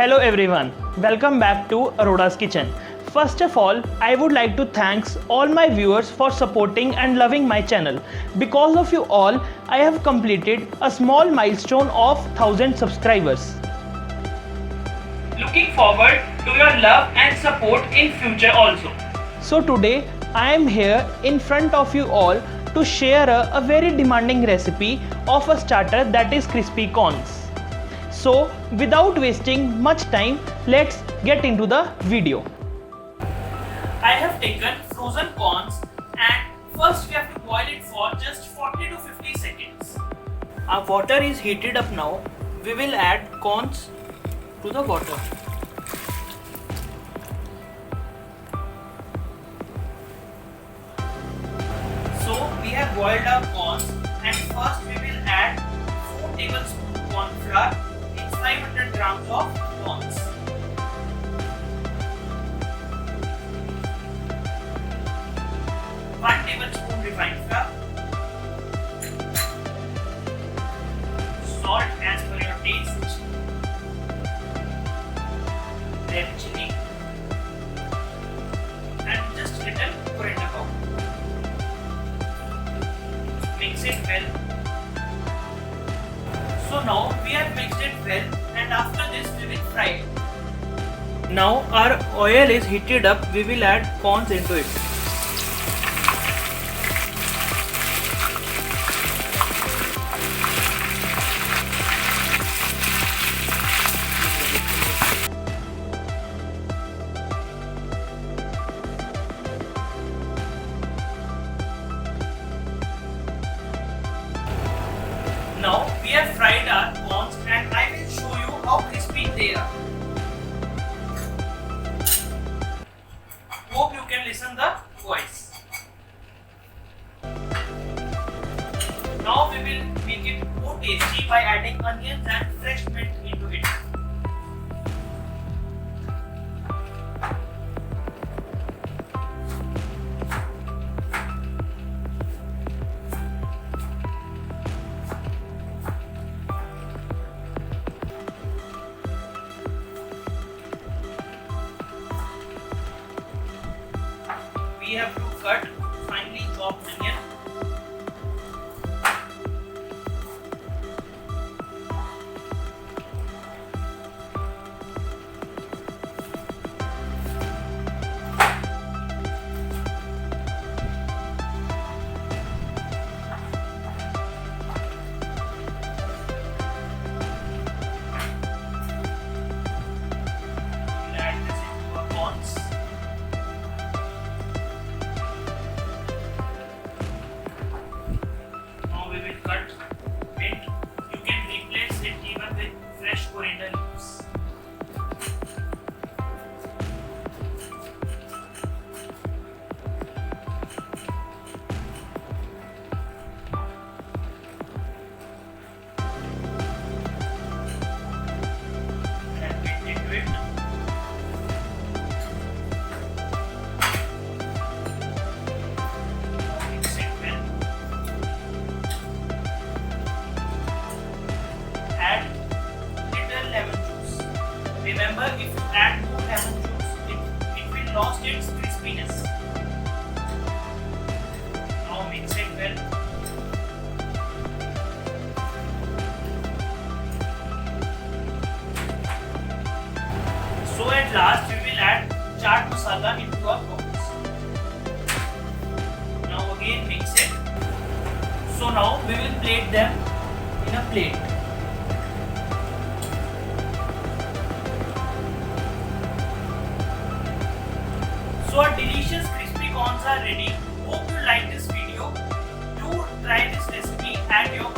Hello everyone, welcome back to Arora's Kitchen. First of all, I would like to thank all my viewers for supporting and loving my channel. Because of you all, I have completed a small milestone of 1000 subscribers. Looking forward to your love and support in future also. So today, I am here in front of you all to share a very demanding recipe of a starter that is crispy corns. So without wasting much time, let's get into the video. I have taken frozen corns and first we have to boil it for just 40 to 50 seconds. Our water is heated up now. We will add corns to the water. So we have boiled our corns and first we will add 4 tablespoons corn flour in 500 grams of corns. One tablespoon refined flour, salt as per your taste, red chili, and just little coriander powder. Mix it well. So now we have mixed it well, and after this we will fry it. Now our oil is heated up. We will add corns into it. Now we have fried our corns and I will show you how crispy they are. Hope you can listen the voice. Now we will make it more tasty by adding onions and fresh mint into it. We have to cut finely chopped onion. We'll add this into our corns. Cut mint. You can replace it even with fresh coriander leaves. Add mint into it. Mix it well. Add little lemon juice. Remember, if you add more lemon juice, it will lose its crispiness. Now mix it well. So at last we will add chaat masala into our corns. Now again mix it. So now we will plate them in a plate. So our delicious crispy corns are ready. Hope you like this video. Do try this recipe at your